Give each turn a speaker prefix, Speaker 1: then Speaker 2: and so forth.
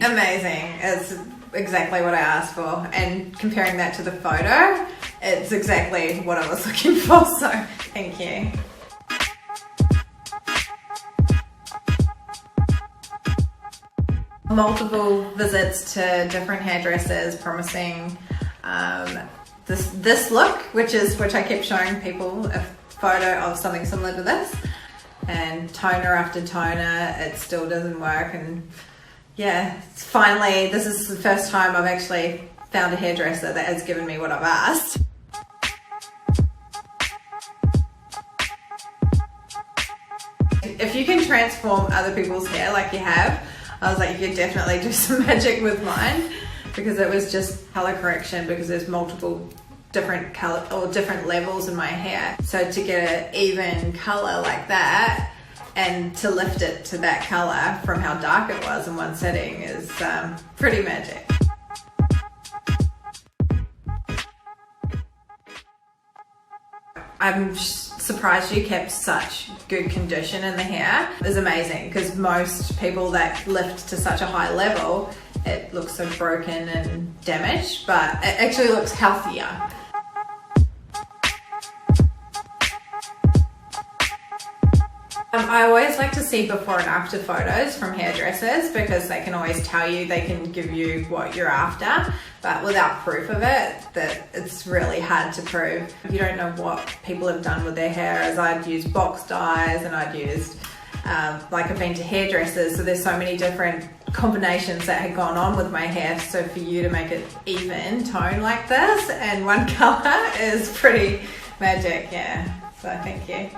Speaker 1: amazing. It's exactly what I asked for, and comparing that to the photo, it's exactly what I was looking for, so thank you. Multiple visits to different hairdressers promising this look, which I kept showing people a photo of something similar to this, and toner after toner, it still doesn't work. And yeah, finally, this is the first time I've actually found a hairdresser that has given me what I've asked. If you can transform other people's hair like you have, I was like, you could definitely do some magic with mine, because it was just color correction, because there's multiple different color or different levels in my hair. So to get an even color like that and to lift it to that color from how dark it was in one setting is pretty magic. I'm surprised you kept such good condition in the hair. It's amazing, because most people that lift to such a high level, it looks so broken and damaged, but it actually looks healthier. I always like to see before and after photos from hairdressers, because they can always tell you, they can give you what you're after, but without proof of it, that it's really hard to prove. You don't know what people have done with their hair, as I'd used box dyes and I'd used, like I've been to hairdressers, so there's so many different combinations that had gone on with my hair, so for you to make it even tone like this and one color is pretty magic, yeah, so thank you.